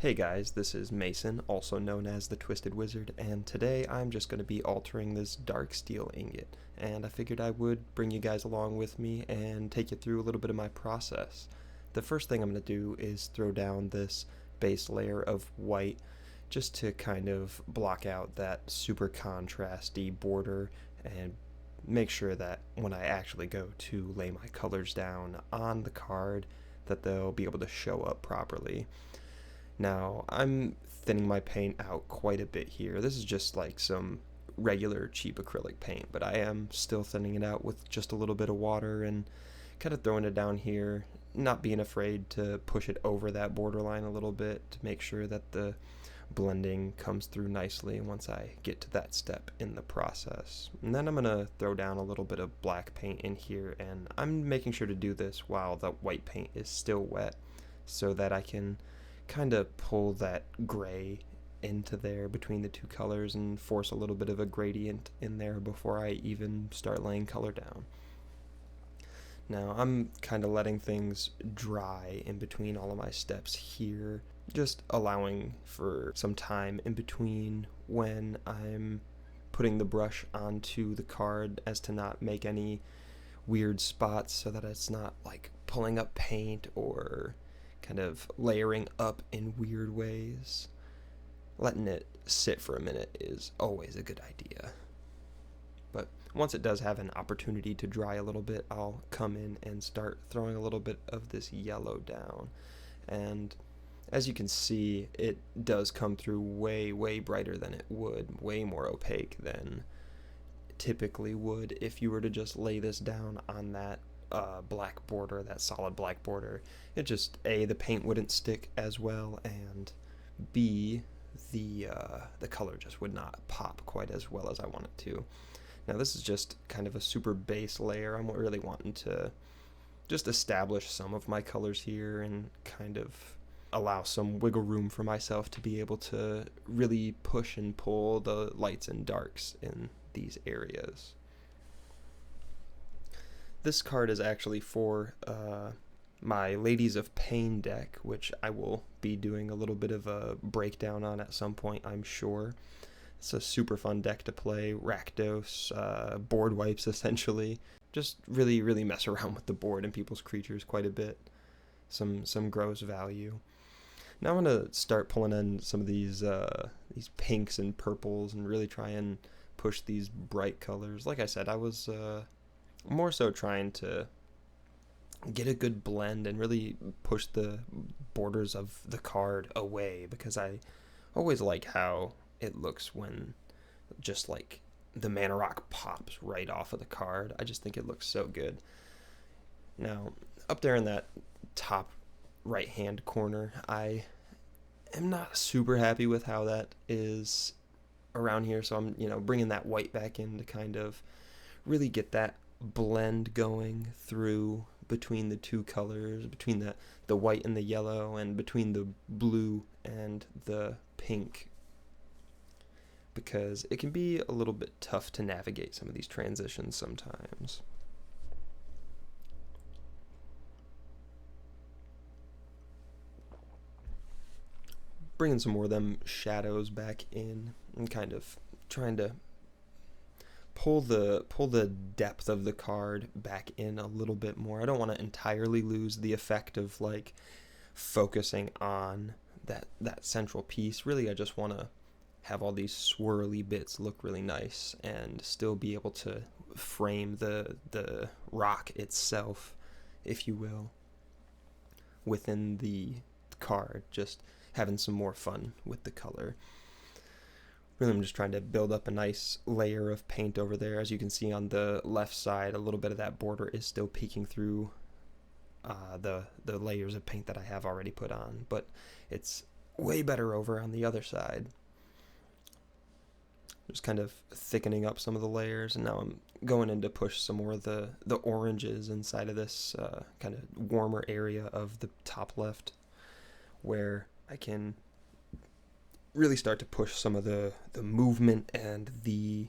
Hey guys, this is Mason, also known as the Twisted Wizard, and today I'm just going to be altering this Darksteel Ingot, and I figured I would bring you guys along with me and take you through a little bit of my process. The first thing I'm going to do is throw down this base layer of white just to kind of block out that super contrasty border and make sure that when I actually go to lay my colors down on the card that they'll be able to show up properly. Now, I'm thinning my paint out quite a bit here. This is just like some regular cheap acrylic paint, but I am still thinning it out with just a little bit of water and kind of throwing it down here, not being afraid to push it over that borderline a little bit to make sure that the blending comes through nicely once I get to that step in the process. And then I'm going to throw down a little bit of black paint in here, and I'm making sure to do this while the white paint is still wet so that I can kind of pull that gray into there between the two colors and force a little bit of a gradient in there before I even start laying color down. Now I'm kind of letting things dry in between all of my steps here, just allowing for some time in between when I'm putting the brush onto the card as to not make any weird spots so that it's not like pulling up paint or kind of layering up in weird ways. Letting it sit for a minute is always a good idea. But once it does have an opportunity to dry a little bit, I'll come in and start throwing a little bit of this yellow down. And as you can see, it does come through way, way brighter than it would, way more opaque than it typically would if you were to just lay this down on that black border, that solid black border. It just, A, the paint wouldn't stick as well, and B, the color just would not pop quite as well as I want it to. Now this is just kind of a super base layer. I'm really wanting to just establish some of my colors here and kind of allow some wiggle room for myself to be able to really push and pull the lights and darks in these areas. This card is actually for my Ladies of Pain deck, which I will be doing a little bit of a breakdown on at some point, I'm sure. It's a super fun deck to play, Rakdos, board wipes essentially. Just really, really mess around with the board and people's creatures quite a bit. Some gross value. Now I'm going to start pulling in some of these pinks and purples and really try and push these bright colors. Like I said, I was more so trying to get a good blend and really push the borders of the card away, because I always like how it looks when just like the mana rock pops right off of the card. I just think it looks so good. Now, up there in that top right hand corner, I am not super happy with how that is around here, so I'm bringing that white back in to kind of really get that blend going through between the two colors, between the white and the yellow, and between the blue and the pink, because it can be a little bit tough to navigate some of these transitions sometimes. Bringing some more of them shadows back in and kind of trying to pull the depth of the card back in a little bit more. I don't want to entirely lose the effect of like focusing on that central piece. Really, I just want to have all these swirly bits look really nice and still be able to frame the rock itself, if you will, within the card, just having some more fun with the color. Really, I'm just trying to build up a nice layer of paint over there. As you can see on the left side, a little bit of that border is still peeking through the layers of paint that I have already put on, but it's way better over on the other side. Just kind of thickening up some of the layers, and now I'm going in to push some more of the oranges inside of this kind of warmer area of the top left, where I can really start to push some of the movement and the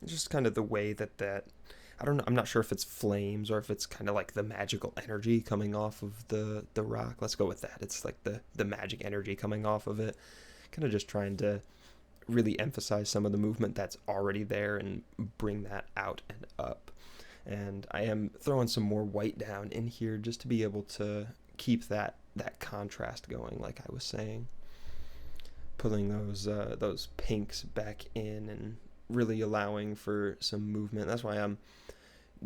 just kind of the way that I don't know, I'm not sure if it's flames or if it's kind of like the magical energy coming off of the rock. Let's go with that. It's like the magic energy coming off of it. Kind of just trying to really emphasize some of the movement that's already there and bring that out and up. And I am throwing some more white down in here just to be able to keep that contrast going, like I was saying. Pulling those pinks back in and really allowing for some movement. That's why I'm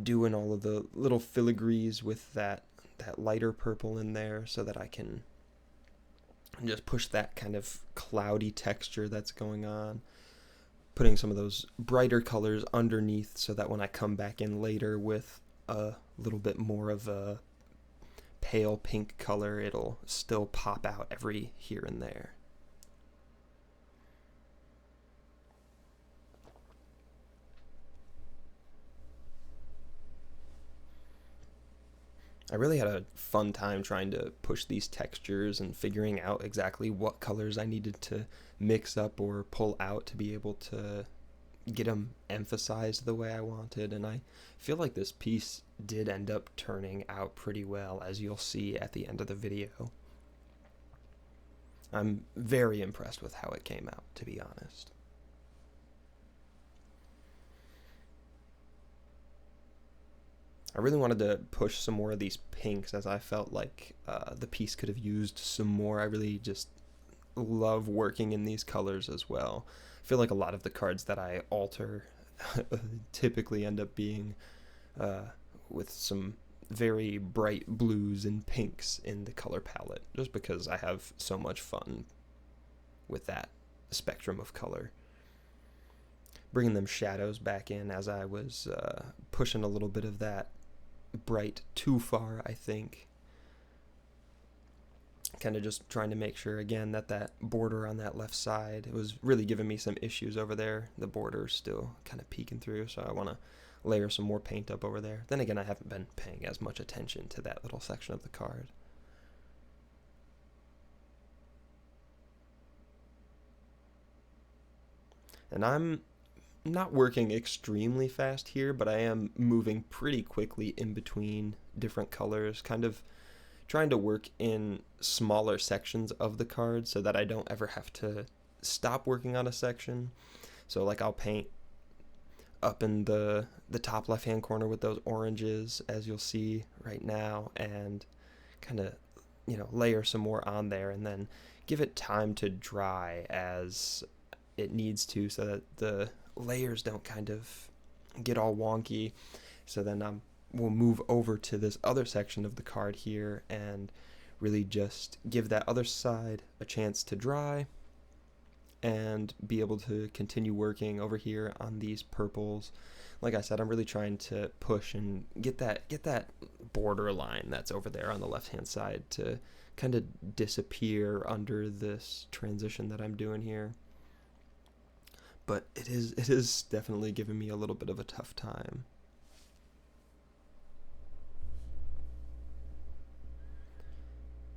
doing all of the little filigrees with that lighter purple in there, so that I can just push that kind of cloudy texture that's going on. Putting some of those brighter colors underneath so that when I come back in later with a little bit more of a pale pink color, it'll still pop out every here and there. I really had a fun time trying to push these textures and figuring out exactly what colors I needed to mix up or pull out to be able to get them emphasized the way I wanted. And I feel like this piece did end up turning out pretty well, as you'll see at the end of the video. I'm very impressed with how it came out, to be honest. I really wanted to push some more of these pinks, as I felt like the piece could have used some more. I really just love working in these colors as well. I feel like a lot of the cards that I alter typically end up being with some very bright blues and pinks in the color palette, just because I have so much fun with that spectrum of color. Bringing them shadows back in as I was pushing a little bit of that bright too far, I think. Kind of just trying to make sure again that border on that left side, it was really giving me some issues over there. The border's still kind of peeking through, so I want to layer some more paint up over there. Then again, I haven't been paying as much attention to that little section of the card. And I'm not working extremely fast here, but I am moving pretty quickly in between different colors, kind of trying to work in smaller sections of the card so that I don't ever have to stop working on a section. So like I'll paint up in the top left hand corner with those oranges, as you'll see right now, and kind of, you know, layer some more on there and then give it time to dry as it needs to, so that the layers don't kind of get all wonky. So then we'll move over to this other section of the card here and really just give that other side a chance to dry and be able to continue working over here on these purples. Like I said, I'm really trying to push and get that border line that's over there on the left hand side to kind of disappear under this transition that I'm doing here. But it is definitely giving me a little bit of a tough time.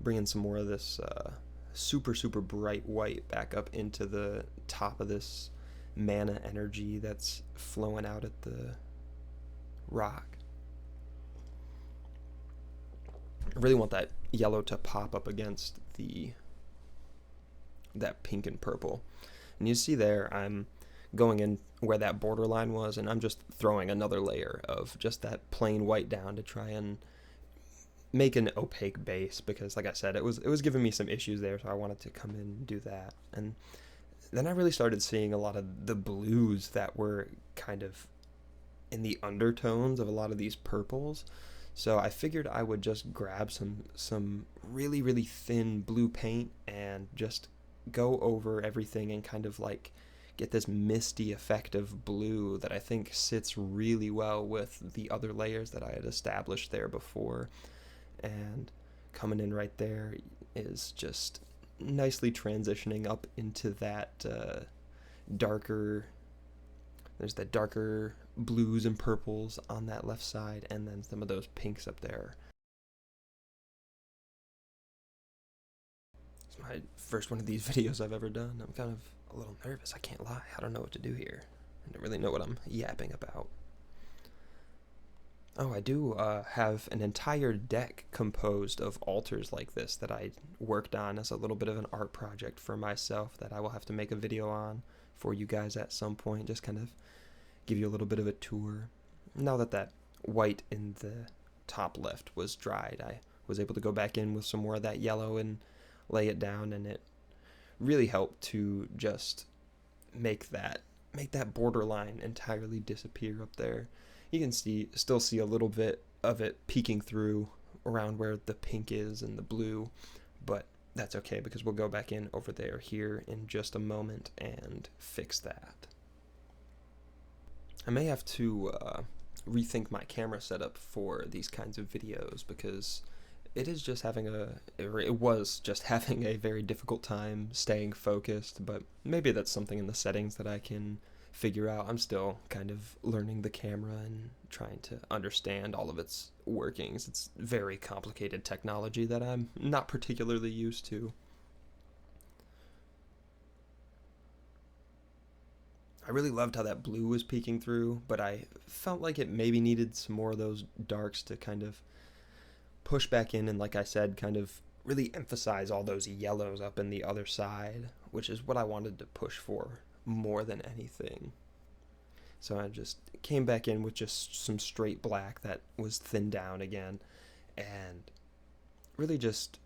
Bringing some more of this super bright white back up into the top of this mana energy that's flowing out at the rock. I really want that yellow to pop up against that pink and purple. And you see there, I'm going in where that borderline was, and I'm just throwing another layer of just that plain white down to try and make an opaque base, because like I said, it was giving me some issues there, so I wanted to come in and do that. And then I really started seeing a lot of the blues that were kind of in the undertones of a lot of these purples. So I figured I would just grab some really thin blue paint and just go over everything and kind of like get this misty effect of blue that I think sits really well with the other layers that I had established there before. And coming in right there is just nicely transitioning up into that darker, there's that darker blues and purples on that left side, and then some of those pinks up there. It's my first one of these videos I've ever done. I'm kind of a little nervous, I can't lie. I don't know what to do here. I don't really know what I'm yapping about. Oh, I do have an entire deck composed of altars like this that I worked on as a little bit of an art project for myself that I will have to make a video on for you guys at some point. Just kind of give you a little bit of a tour. Now that that white in the top left was dried, I was able to go back in with some more of that yellow and lay it down, and it really helped to just make that borderline entirely disappear up there. You can still see a little bit of it peeking through around where the pink is and the blue, but that's okay because we'll go back in over there here in just a moment and fix that. I may have to rethink my camera setup for these kinds of videos because it was just having a very difficult time staying focused, but maybe that's something in the settings that I can figure out. I'm still kind of learning the camera and trying to understand all of its workings. It's very complicated technology that I'm not particularly used to. I really loved how that blue was peeking through, but I felt like it maybe needed some more of those darks to kind of push back in and, like I said, kind of really emphasize all those yellows up in the other side, which is what I wanted to push for more than anything. So I just came back in with just some straight black that was thinned down again, and really just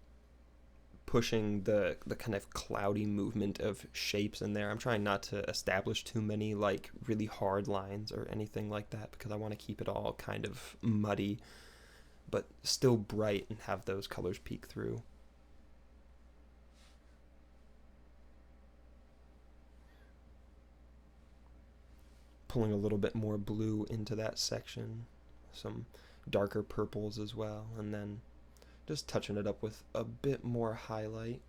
pushing the kind of cloudy movement of shapes in there. I'm trying not to establish too many like really hard lines or anything like that because I want to keep it all kind of muddy but still bright and have those colors peek through. Pulling a little bit more blue into that section, some darker purples as well, and then just touching it up with a bit more highlight.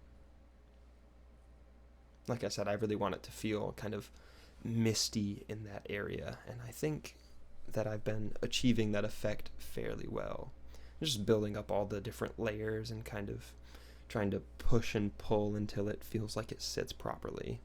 Like I said, I really want it to feel kind of misty in that area, and I think that I've been achieving that effect fairly well. Just building up all the different layers and kind of trying to push and pull until it feels like it sits properly.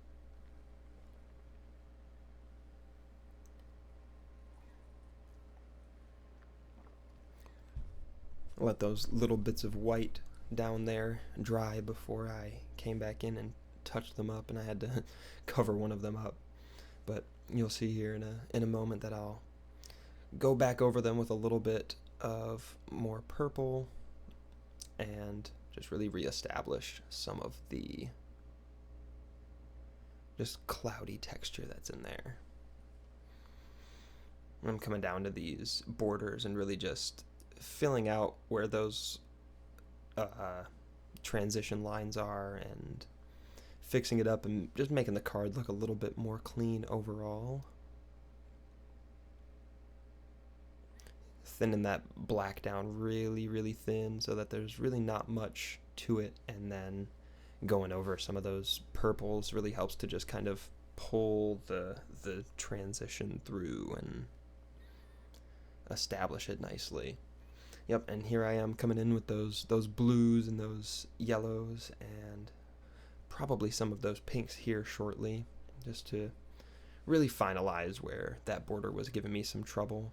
Let those little bits of white down there dry before I came back in and touched them up, and I had to cover one of them up. But you'll see here in a moment that I'll go back over them with a little bit of more purple and just really reestablish some of the just cloudy texture that's in there. I'm coming down to these borders and really just filling out where those transition lines are and fixing it up and just making the card look a little bit more clean overall. Thinning that black down really, really thin so that there's really not much to it, and then going over some of those purples really helps to just kind of pull the transition through and establish it nicely. Yep, and here I am coming in with those blues and those yellows and probably some of those pinks here shortly, just to really finalize where that border was giving me some trouble.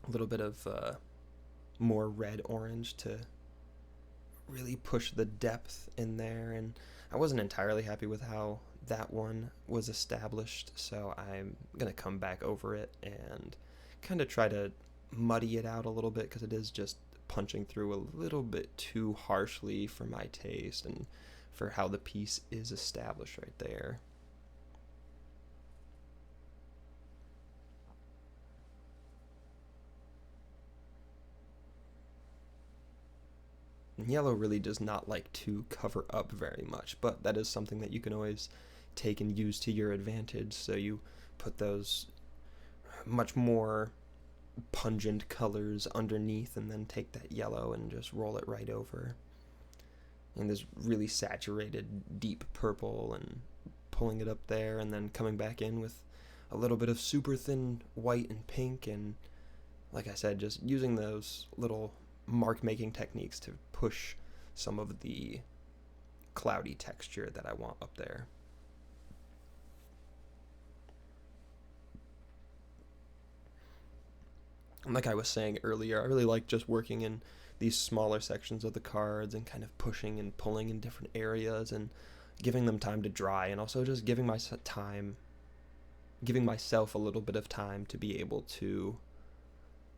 A little bit of more red-orange to really push the depth in there, and I wasn't entirely happy with how that one was established, so I'm going to come back over it and kind of try to muddy it out a little bit because it is just punching through a little bit too harshly for my taste and for how the piece is established right there. And yellow really does not like to cover up very much, but that is something that you can always take and use to your advantage. So you put those much more pungent colors underneath and then take that yellow and just roll it right over. And this really saturated deep purple and pulling it up there and then coming back in with a little bit of super thin white and pink, and like I said, just using those little mark making techniques to push some of the cloudy texture that I want up there. And like I was saying earlier, I really like just working in these smaller sections of the cards and kind of pushing and pulling in different areas and giving them time to dry, and also just giving myself a little bit of time to be able to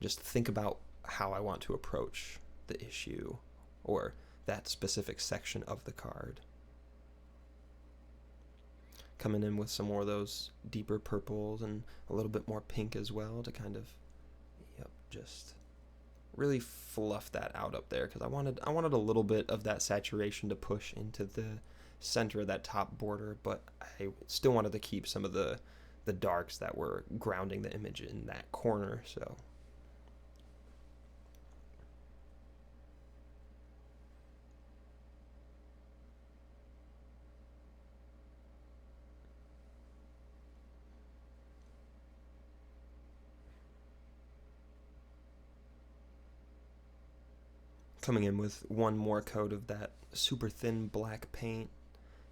just think about how I want to approach the issue or that specific section of the card. Coming in with some more of those deeper purples and a little bit more pink as well to kind of, just really fluff that out up there, because I wanted a little bit of that saturation to push into the center of that top border, but I still wanted to keep some of the darks that were grounding the image in that corner. So coming in with one more coat of that super thin black paint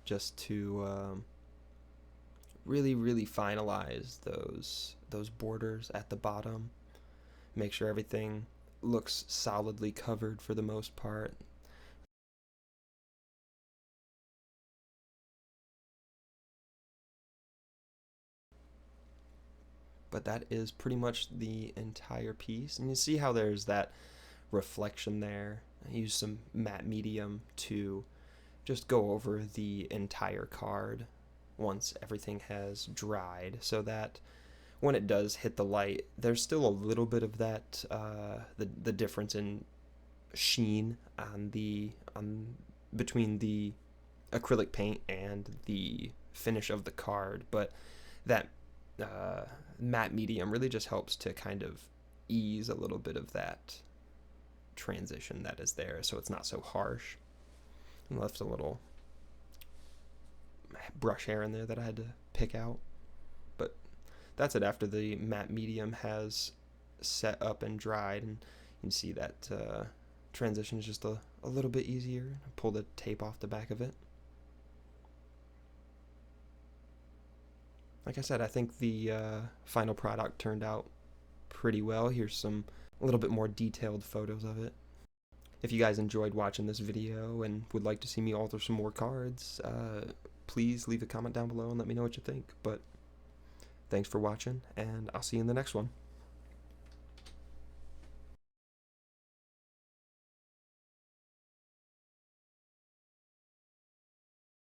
just to really finalize those borders at the bottom. Make sure everything looks solidly covered for the most part. But that is pretty much the entire piece. And you see how there's that reflection there. I used some matte medium to just go over the entire card once everything has dried, so that when it does hit the light, there's still a little bit of that the difference in sheen on between the acrylic paint and the finish of the card, but that matte medium really just helps to kind of ease a little bit of that transition that is there, so it's not so harsh. And left a little brush hair in there that I had to pick out, but that's it. After the matte medium has set up and dried, and you can see that transition is just a little bit easier. Pull the tape off the back of it. Like I said, I think the final product turned out pretty well. Here's some a little bit more detailed photos of it. If you guys enjoyed watching this video and would like to see me alter some more cards, please leave a comment down below and let me know what you think. But thanks for watching, and I'll see you in the next one.